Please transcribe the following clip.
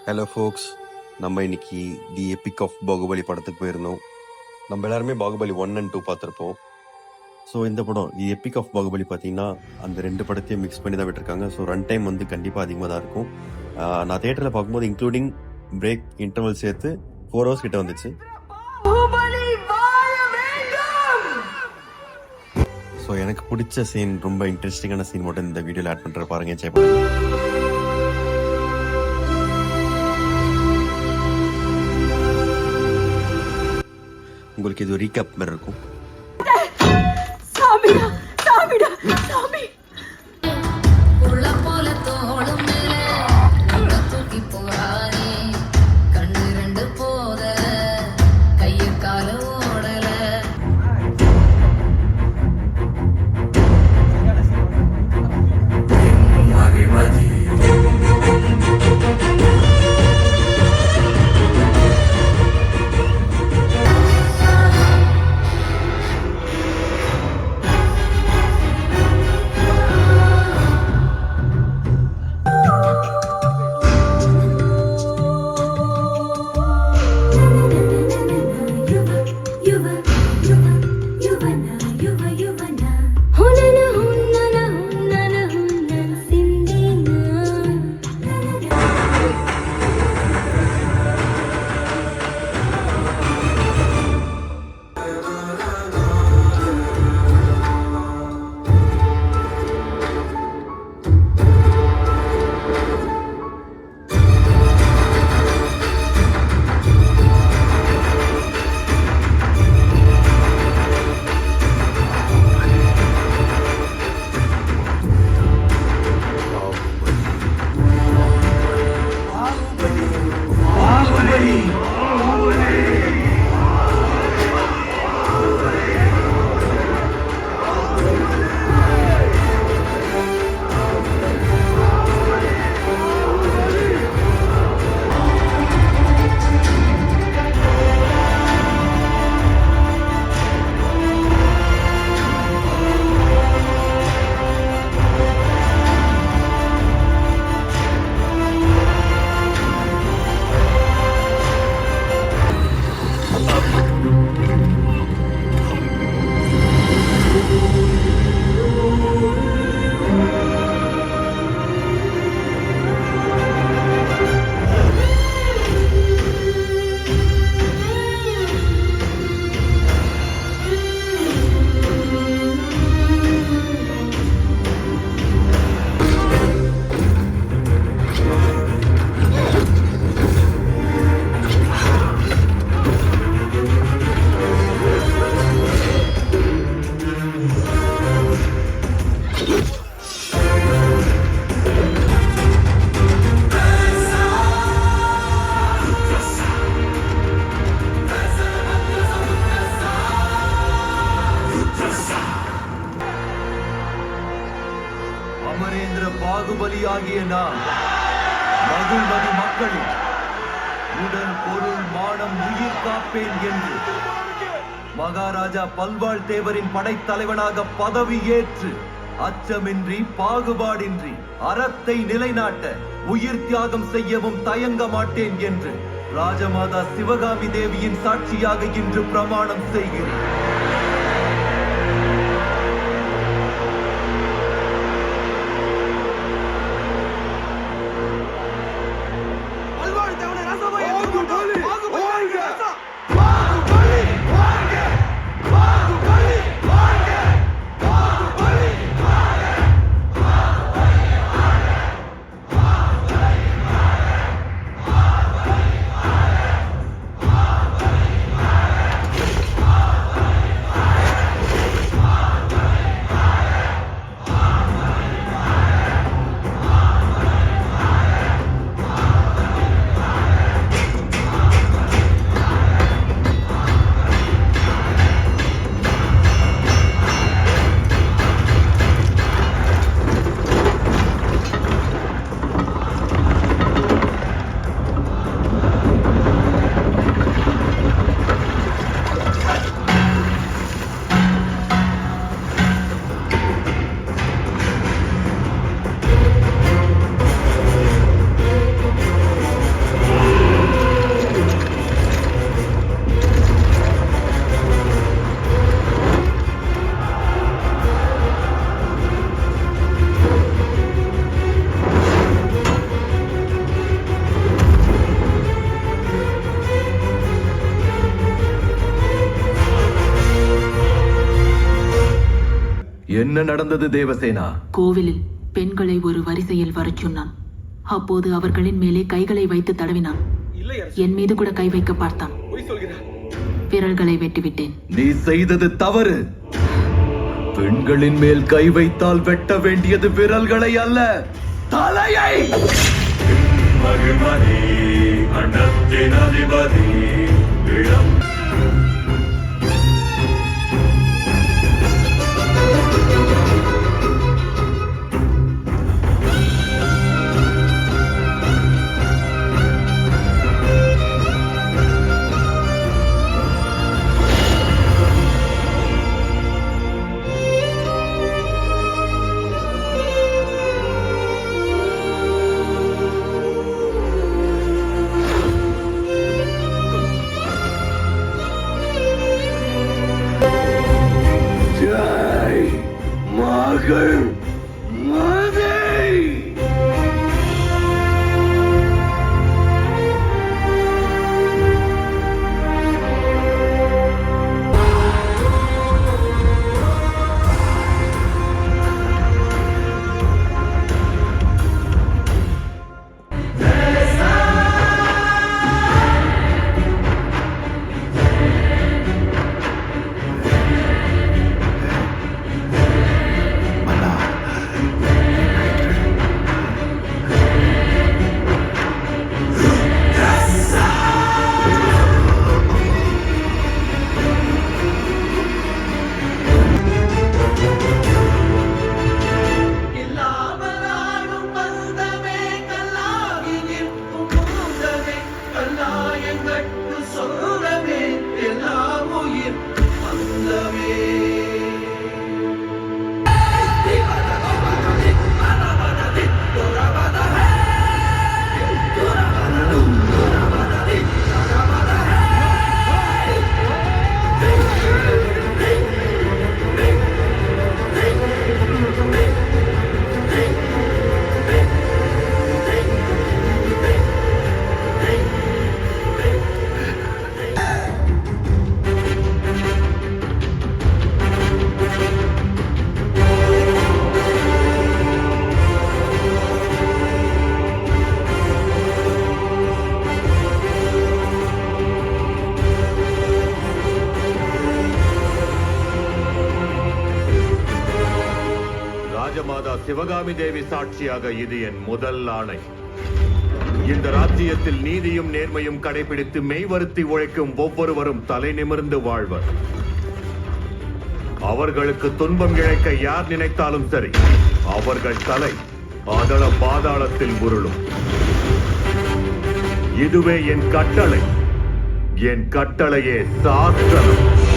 Hello ஃபோக்ஸ், நம்ம இன்னைக்கு தி Epic of Baahubali படத்துக்கு போயிருந்தோம். நம்ம எல்லாருமே பாகுபலி 1 and 2 பார்த்துருப்போம். ஸோ இந்த படம் தி எபிக் ஆஃப் பாகுபலி பார்த்தீங்கன்னா அந்த ரெண்டு படத்தையும் மிக்ஸ் பண்ணி தான் விட்டுருக்காங்க. ஸோ ரன் டைம் வந்து கண்டிப்பாக அதிகமாக தான் இருக்கும். நான் தேட்டரில் பார்க்கும்போது இன்க்ளூடிங் பிரேக் இன்டர்வல் சேர்த்து 4 hours கிட்ட வந்துச்சு. ஸோ எனக்கு பிடிச்ச சீன், ரொம்ப இன்ட்ரெஸ்டிங்கான சீன் மட்டும் இந்த வீடியோவில் ஆட் பண்ணுற பாருங்க, என்ஜாய் பண்ணுங்க. உங்களுக்கு இது ரீகேப் மாதிரி இருக்கும். அமரேந்திர பாகுபலியாகிய நான் மகிழ்மதி மக்களின் உடல் பொருள் மானம் உயிர் காப்பேன் என்று மகாராஜா பல்வாழ் தேவரின் படைத்தலைவனாக பதவி ஏற்று அச்சமின்றி பாகுபாடின்றி அறத்தை நிலைநாட்ட உயிர் தியாகம் செய்யவும் தயங்க மாட்டேன் என்று ராஜமாதா சிவகாமி தேவியின் சாட்சியாக இன்று பிரமாணம் செய்கிறேன். என்ன நடந்தது தேவசேனா? கோவிலில் பெண்களை ஒரு வரிசையில் வரச் சொன்னான். அப்போது அவர்களின் மேலே கைகளை வைத்து தடவினான். என் மீது கூட கை வைக்க பார்த்தான். விரல்களை வெட்டிவிட்டேன். நீ செய்தது தவறு. பெண்களின் மேல் கை வைத்தால் வெட்ட வேண்டியது விரல்களை அல்ல, தலையை. மகிழ்மதி அண்டத்தின் அதிபதி இளம் மகள் மதை. ராஜமாதா சிவகாமி தேவி சாட்சியாக இது என் முதல் ஆணை. இந்த ராஜ்ஜியத்தில் நீதியும் நேர்மையும் கடைபிடித்து மெய்வருத்தி உழைக்கும் ஒவ்வொருவரும் தலை நிமிர்ந்து வாழ்வர். அவர்களுக்கு துன்பம் இழைக்க யார் நினைத்தாலும் சரி, அவர்கள் தலை அதள பாதாளத்தில் உருளும். இதுவே என் கட்டளை. என் கட்டளையே சாஸ்திரம்.